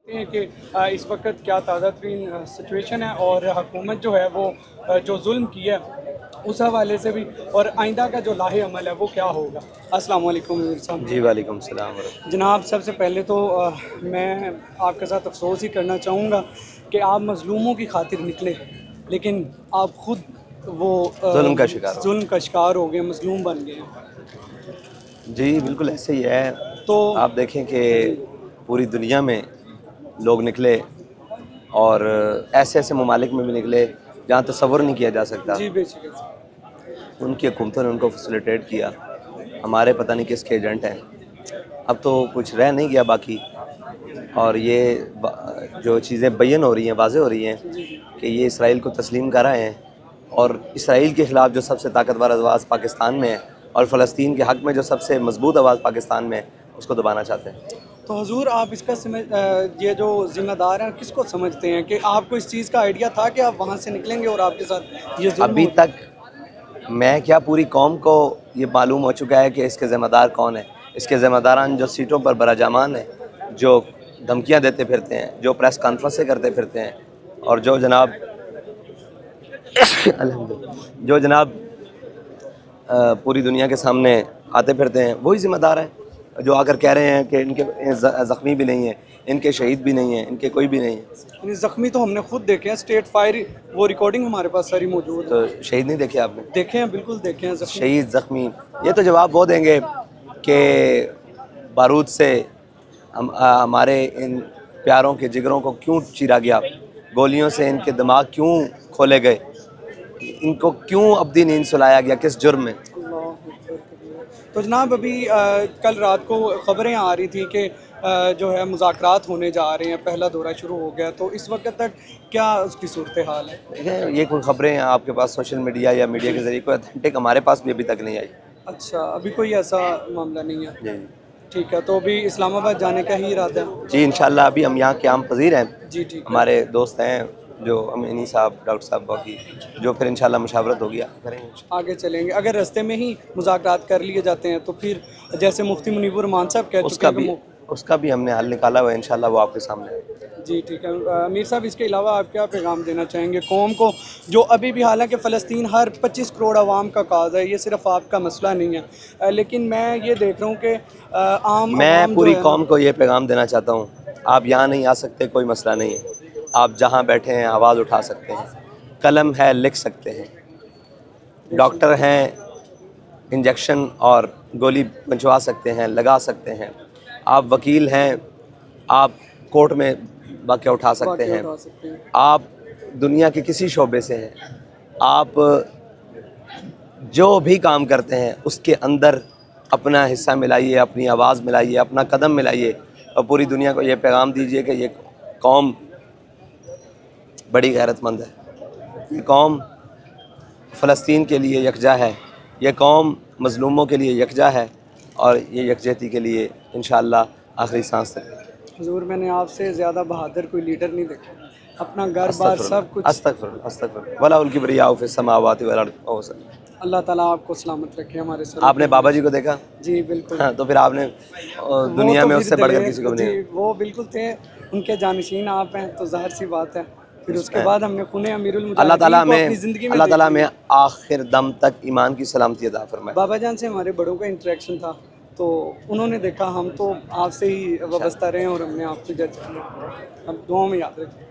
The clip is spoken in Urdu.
ہیں کہ اس وقت کیا تازہ ترین سچویشن ہے اور حکومت جو ہے وہ جو ظلم کیا ہے اس حوالے سے بھی، اور آئندہ کا جو لاہے عمل ہے وہ کیا ہوگا۔ السلام علیکم امیر صاحب۔ جی وعلیکم السلام ورحمۃ جناب سب سے پہلے تو میں آپ کے ساتھ افسوس ہی کرنا چاہوں گا کہ آپ مظلوموں کی خاطر نکلے، لیکن آپ خود وہ اللہ۔ ظلم کا شکار ہو ظلم کا شکار ہو گئے، مظلوم بن گئے ہیں۔ جی بالکل ایسے ہی ہے۔ تو آپ دیکھیں کہ جی پوری دنیا میں لوگ نکلے اور ایسے ایسے ممالک میں بھی نکلے جہاں تصور نہیں کیا جا سکتا، جی بے شک۔ ان کی حکومتوں نے ان کو فیسیلیٹیٹ کیا، ہمارے پتہ نہیں کس کے ایجنٹ ہیں۔ اب تو کچھ رہ نہیں گیا باقی، اور یہ جو چیزیں بیان ہو رہی ہیں، واضح ہو رہی ہیں کہ یہ اسرائیل کو تسلیم کر رہے ہیں، اور اسرائیل کے خلاف جو سب سے طاقتور آواز پاکستان میں ہے اور فلسطین کے حق میں جو سب سے مضبوط آواز پاکستان میں ہے، اس کو دبانا چاہتے ہیں۔ تو حضور آپ اس کا یہ جو ذمہ دار ہیں کس کو سمجھتے ہیں کہ آپ کو اس چیز کا آئیڈیا تھا کہ آپ وہاں سے نکلیں گے اور آپ کے ساتھ یہ ظلم ابھی ہو جائے؟ تک میں کیا، پوری قوم کو یہ معلوم ہو چکا ہے کہ اس کے ذمہ دار کون ہیں۔ اس کے ذمہ داران جو سیٹوں پر براجامان ہیں، جو دھمکیاں دیتے پھرتے ہیں، جو پریس کانفرنسیں کرتے پھرتے ہیں، اور جو جناب جو جناب پوری دنیا کے سامنے آتے پھرتے ہیں، وہی ذمہ دار ہیں جو آ کر کہہ رہے ہیں کہ ان کے زخمی بھی نہیں ہیں، ان کے شہید بھی نہیں ہیں، ان کے کوئی بھی نہیں ہے۔ یعنی زخمی تو ہم نے خود دیکھے ہیں، اسٹیٹ فائر وہ ریکارڈنگ ہمارے پاس ساری موجود تو ہے۔ شہید نہیں دیکھے آپ نے؟ دیکھے ہیں، بالکل دیکھے ہیں زخمی۔ شہید زخمی یہ تو جواب وہ دیں گے کہ بارود سے ہمارے ان پیاروں کے جگروں کو کیوں چیرا گیا، گولیوں سے ان کے دماغ کیوں کھولے گئے، ان کو کیوں ابدی نیند سلایا گیا، کس جرم میں۔ اللہ اکبر کبیر۔ تو جناب ابھی کل رات کو خبریں آ رہی تھیں کہ جو ہے مذاکرات ہونے جا رہے ہیں، پہلا دورہ شروع ہو گیا، تو اس وقت تک کیا اس کی صورتحال ہے؟ دیکھیں یہ کوئی خبریں ہیں آپ کے پاس سوشل میڈیا یا میڈیا کے ذریعے، کوئی اتھینٹک ہمارے پاس بھی ابھی تک نہیں آئی۔ اچھا، ابھی کوئی ایسا معاملہ نہیں ہے۔ جی ٹھیک ہے، تو ابھی اسلام آباد جانے کا ہی ارادہ ہے؟ جی انشاءاللہ ابھی ہم یہاں قیام پذیر ہیں، جی ٹھیک ہے۔ ہمارے دوست ہیں جو امینی صاحب، ڈاکٹر صاحب باقی، جو پھر انشاءاللہ مشاورت ہوگی کریں گے۔ آگے چلیں گے، اگر رستے میں ہی مذاکرات کر لیے جاتے ہیں تو پھر جیسے مفتی منیب الرحمان صاحب کہہ چکے ہیں کہ اس کا بھی ہم نے حل نکالا ہوا ہے، انشاءاللہ وہ آپ کے سامنے ہے۔ جی ٹھیک ہے۔ امیر صاحب اس کے علاوہ آپ کیا پیغام دینا چاہیں گے قوم کو، جو ابھی بھی، حالانکہ فلسطین ہر 25 کروڑ عوام کا کاز ہے، یہ صرف آپ کا مسئلہ نہیں ہے، لیکن میں یہ دیکھ رہا ہوں کہ عام میں عوام جو پوری ہے قوم کو یہ پیغام دینا چاہتا ہوں، آپ یہاں نہیں آ سکتے کوئی مسئلہ نہیں ہے، آپ جہاں بیٹھے ہیں آواز اٹھا سکتے ہیں، قلم ہے لکھ سکتے ہیں، ڈاکٹر ہیں انجیکشن اور گولی پہنچوا سکتے ہیں، لگا سکتے ہیں، آپ وکیل ہیں، آپ کورٹ میں واقعہ اٹھا سکتے واقعہ ہیں، اٹھا سکتے ہیں۔ آپ دنیا کے کسی شعبے سے ہیں، آپ جو بھی کام کرتے ہیں اس کے اندر اپنا حصہ ملائیے، اپنی آواز ملائیے، اپنا قدم ملائیے، اور پوری دنیا کو یہ پیغام دیجیے کہ یہ قوم بڑی غیرت مند ہے، یہ قوم فلسطین کے لیے یکجا ہے، یہ قوم مظلوموں کے لیے یکجا ہے، اور یہ یکجہتی کے لیے انشاءاللہ آخری سانس تک۔ حضور میں نے آپ سے زیادہ بہادر کوئی لیڈر نہیں دیکھا، اپنا گھر بار استغفر سب اللہ، کچھ۔ استغفر اللہ، استغفر اللہ، ولا الکبریاء فی السماوات والارض۔ اللہ تعالیٰ آپ کو سلامت رکھے ہمارے سر۔ آپ نے بابا جی کو دیکھا؟ جی بالکل۔ ہاں تو پھر آپ نے وہ دنیا تو میں اس پھر سے بڑھ کر کسی دلیر، کو بھی جی نہیں۔ وہ بالکل تھے، ان کے جانشین آپ ہیں تو ظاہر سی بات ہے، پھر اس کے ہے بعد ہم نے خون امیر اللہ تعالیٰ المجاہدین کو ہمیں اپنی زندگی میں اللہ دیکھ تعالیٰ لیا۔ ہمیں آخر دم تک ایمان کی سلامتی عطا فرمائے۔ بابا جان سے ہمارے بڑوں کا انٹریکشن تھا تو انہوں نے دیکھا، ہم تو آپ سے ہی وابستہ رہے ہیں اور ہم نے آپ سے جج کیا، اب دعاؤں میں یاد رکھیں۔